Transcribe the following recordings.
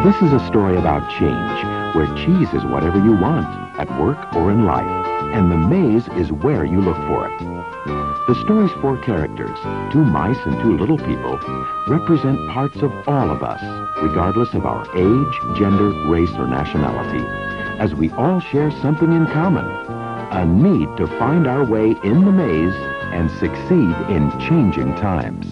This is a story about change, where cheese is whatever you want, at work or in life, and the maze is where you look for it. The story's four characters, two mice and two little people, represent parts of all of us, regardless of our age, gender, race, or nationality, as we all share something in common, a need to find our way in the maze and succeed in changing times.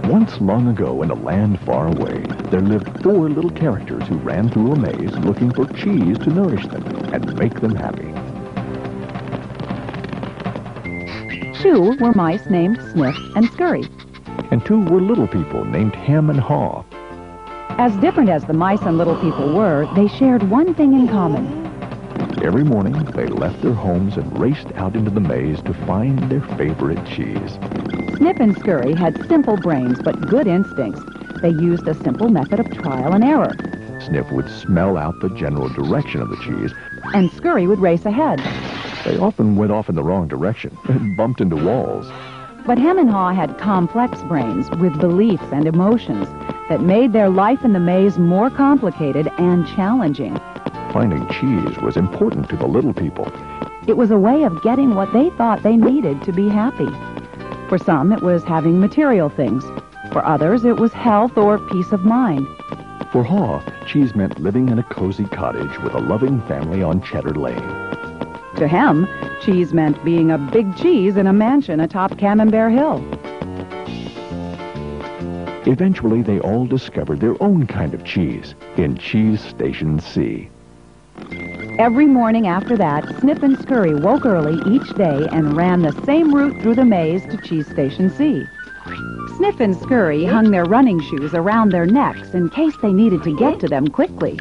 Once long ago in a land far away, there lived four little characters who ran through a maze looking for cheese to nourish them and make them happy. Two were mice named Sniff and Scurry. And two were little people named Hem and Haw. As different as the mice and little people were, they shared one thing in common. Every morning, they left their homes and raced out into the maze to find their favorite cheese. Sniff and Scurry had simple brains but good instincts. They used a simple method of trial and error. Sniff would smell out the general direction of the cheese, and Scurry would race ahead. They often went off in the wrong direction and bumped into walls. But Hem and Haw had complex brains with beliefs and emotions that made their life in the maze more complicated and challenging. Finding cheese was important to the little people. It was a way of getting what they thought they needed to be happy. For some, it was having material things. For others, it was health or peace of mind. For Haw, cheese meant living in a cozy cottage with a loving family on Cheddar Lane. To Hem, cheese meant being a big cheese in a mansion atop Camembert Hill. Eventually, they all discovered their own kind of cheese in Cheese Station C. Every morning after that, Sniff and Scurry woke early each day and ran the same route through the maze to Cheese Station C. Sniff and Scurry hung their running shoes around their necks in case they needed to get to them quickly.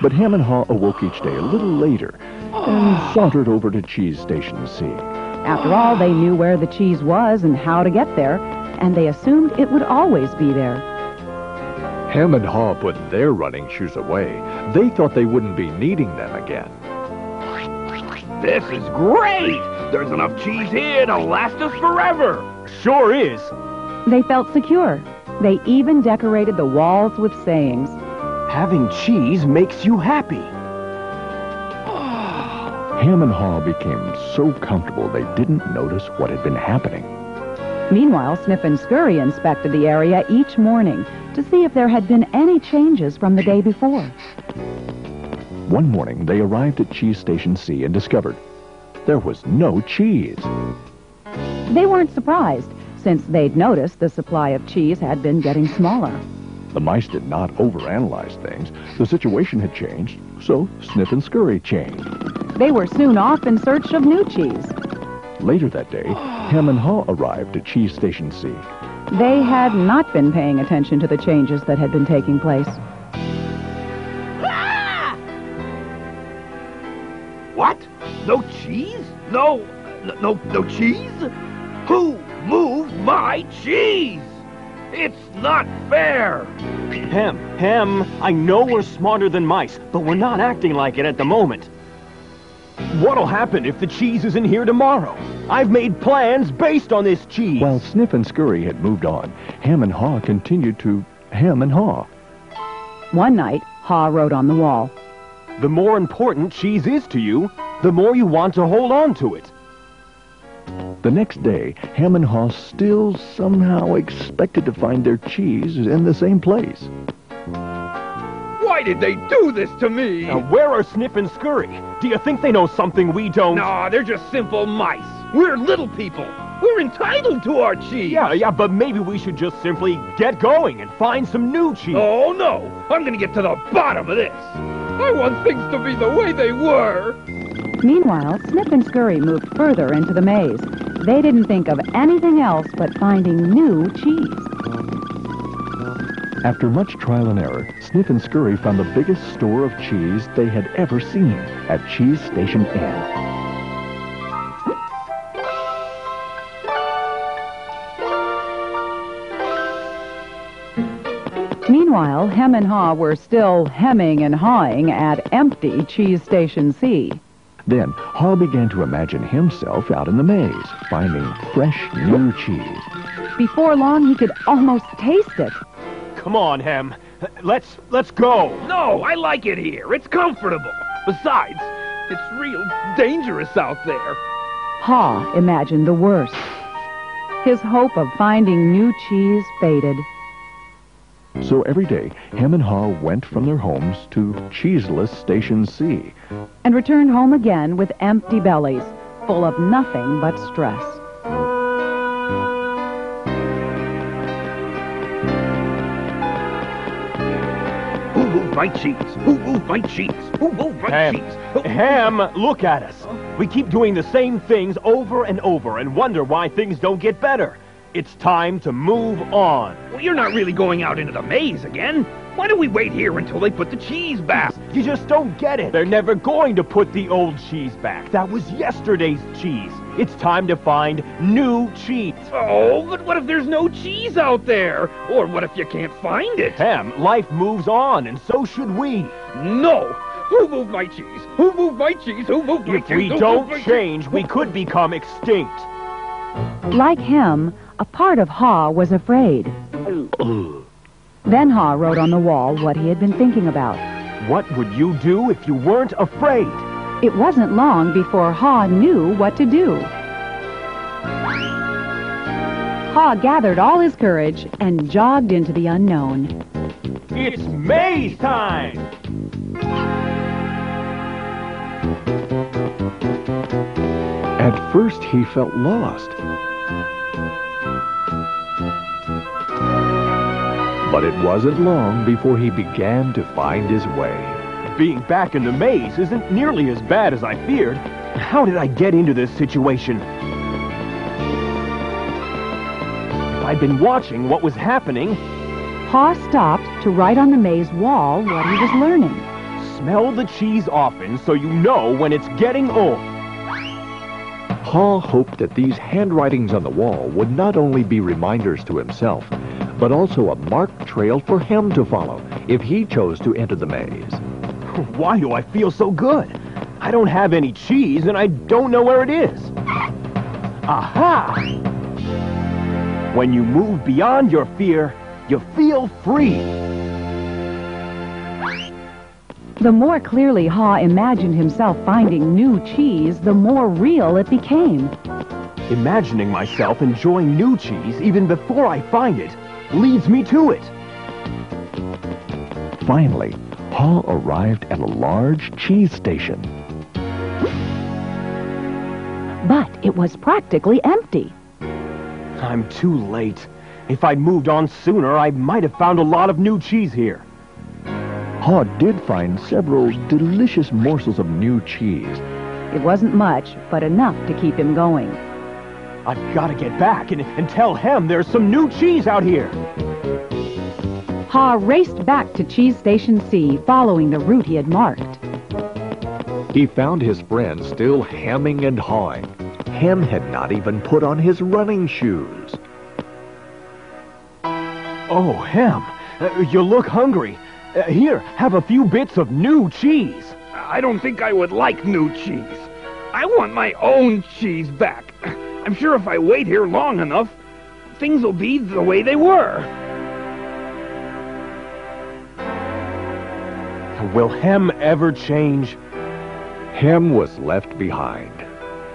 But Hem and Haw awoke each day a little later and sauntered over to Cheese Station C. After all, they knew where the cheese was and how to get there, and they assumed it would always be there. Hem and Haw put their running shoes away. They thought they wouldn't be needing them again. This is great! There's enough cheese here to last us forever! Sure is! They felt secure. They even decorated the walls with sayings. Having cheese makes you happy. Hem and Haw became so comfortable they didn't notice what had been happening. Meanwhile, Sniff and Scurry inspected the area each morning to see if there had been any changes from the day before. One morning, they arrived at Cheese Station C and discovered there was no cheese. They weren't surprised, since they'd noticed the supply of cheese had been getting smaller. The mice did not overanalyze things. The situation had changed, so Sniff and Scurry changed. They were soon off in search of new cheese. Later that day, Hem and Haw arrived at Cheese Station C. They had not been paying attention to the changes that had been taking place. What? No cheese? No cheese? Who moved my cheese? It's not fair! Hem, I know we're smarter than mice, but we're not acting like it at the moment. What'll happen if the cheese isn't here tomorrow? I've made plans based on this cheese. While Sniff and Scurry had moved on, Hem and Haw continued to hem and haw. One night, Haw wrote on the wall, "The more important cheese is to you, the more you want to hold on to it." The next day, Hem and Haw still somehow expected to find their cheese in the same place. Why did they do this to me? Now, where are Sniff and Scurry? Do you think they know something we don't? No, they're just simple mice. We're little people. We're entitled to our cheese. Yeah, but maybe we should just simply get going and find some new cheese. Oh, no. I'm going to get to the bottom of this. I want things to be the way they were. Meanwhile, Sniff and Scurry moved further into the maze. They didn't think of anything else but finding new cheese. After much trial and error, Sniff and Scurry found the biggest store of cheese they had ever seen at Cheese Station N. Meanwhile, Hem and Haw were still hemming and hawing at empty Cheese Station C. Then Haw began to imagine himself out in the maze, finding fresh new cheese. Before long, he could almost taste it. Come on, Hem. Let's go. No, I like it here. It's comfortable. Besides, it's real dangerous out there. Haw imagined the worst. His hope of finding new cheese faded. So every day, Hem and Haw went from their homes to cheeseless Station C. And returned home again with empty bellies, full of nothing but stress. Who moved my cheese? Who moved my cheese? Who moved my cheese? Hem, look at us. We keep doing the same things over and over and wonder why things don't get better. It's time to move on. Well, you're not really going out into the maze again. Why don't we wait here until they put the cheese back? You just don't get it. They're never going to put the old cheese back. That was yesterday's cheese. It's time to find new cheese. Oh, but what if there's no cheese out there? Or what if you can't find it? Hem, life moves on, and so should we. No! Who moved my cheese? Who moved my cheese? Who moved my cheese? If we don't change, we could become extinct. Like Hem, a part of Haw was afraid. Then Haw wrote on the wall what he had been thinking about. What would you do if you weren't afraid? It wasn't long before Haw knew what to do. Haw gathered all his courage and jogged into the unknown. It's maze time! At first, he felt lost. But it wasn't long before he began to find his way. Being back in the maze isn't nearly as bad as I feared. How did I get into this situation? If I'd been watching what was happening... Haw stopped to write on the maze wall what he was learning. Smell the cheese often so you know when it's getting old. Haw hoped that these handwritings on the wall would not only be reminders to himself, but also a marked trail for him to follow if he chose to enter the maze. Why do I feel so good? I don't have any cheese and I don't know where it is. Aha! When you move beyond your fear, you feel free. The more clearly Haw imagined himself finding new cheese, the more real it became. Imagining myself enjoying new cheese even before I find it leads me to it. Finally, Haw arrived at a large cheese station. But it was practically empty. I'm too late. If I'd moved on sooner, I might have found a lot of new cheese here. Haw did find several delicious morsels of new cheese. It wasn't much, but enough to keep him going. I've got to get back and tell Hem there's some new cheese out here. Haw raced back to Cheese Station C, following the route he had marked. He found his friend still hemming and hawing. Hem had not even put on his running shoes. Oh, Hem, you look hungry. Here, have a few bits of new cheese. I don't think I would like new cheese. I want my own cheese back. I'm sure if I wait here long enough, things will be the way they were. Will Hem ever change? Hem was left behind,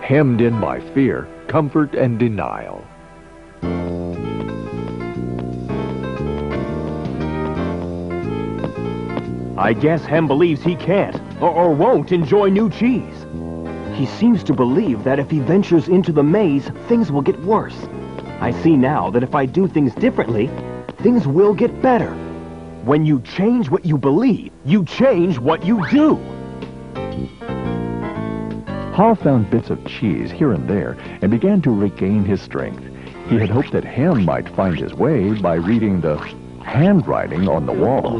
hemmed in by fear, comfort, and denial. I guess Hem believes he can't, or won't enjoy new cheese. He seems to believe that if he ventures into the maze, things will get worse. I see now that if I do things differently, things will get better. When you change what you believe, you change what you do. Haw found bits of cheese here and there and began to regain his strength. He had hoped that Hem might find his way by reading the handwriting on the wall.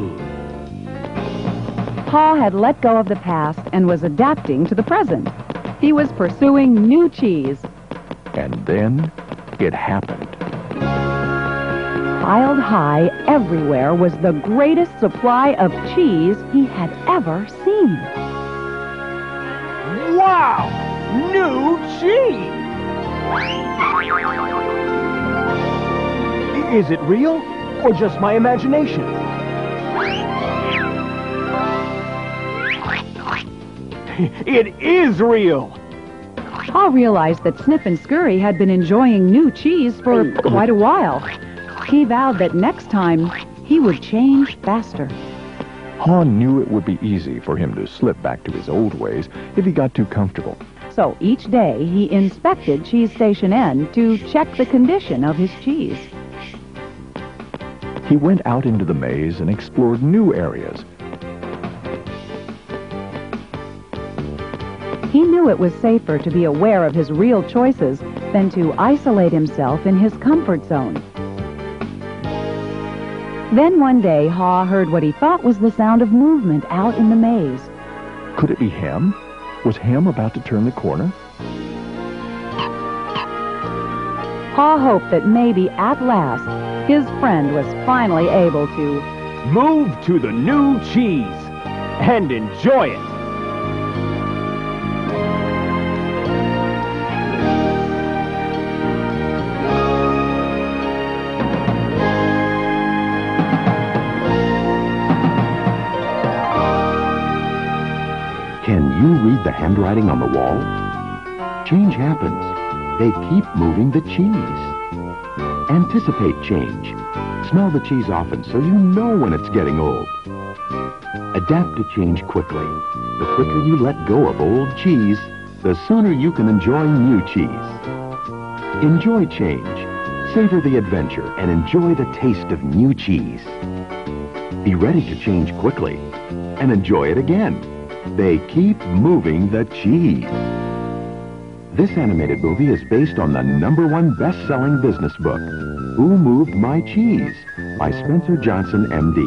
Haw had let go of the past and was adapting to the present. He was pursuing new cheese. And then it happened. Piled high everywhere was the greatest supply of cheese he had ever seen. Wow! New cheese! Is it real or just my imagination? It is real! Pa realized that Snip and Scurry had been enjoying new cheese for quite a while. He vowed that next time he would change faster. Pa knew it would be easy for him to slip back to his old ways if he got too comfortable. So each day he inspected Cheese Station N to check the condition of his cheese. He went out into the maze and explored new areas. He knew it was safer to be aware of his real choices than to isolate himself in his comfort zone. Then one day, Haw heard what he thought was the sound of movement out in the maze. Could it be Hem? Was Hem about to turn the corner? Haw hoped that maybe at last his friend was finally able to Move to the new cheese and enjoy it. Can you read the handwriting on the wall? Change happens. They keep moving the cheese. Anticipate change. Smell the cheese often so you know when it's getting old. Adapt to change quickly. The quicker you let go of old cheese, the sooner you can enjoy new cheese. Enjoy change. Savor the adventure and enjoy the taste of new cheese. Be ready to change quickly and enjoy it again. They keep moving the cheese. This animated movie is based on the #1 best-selling business book, Who Moved My Cheese? By Spencer Johnson, M.D.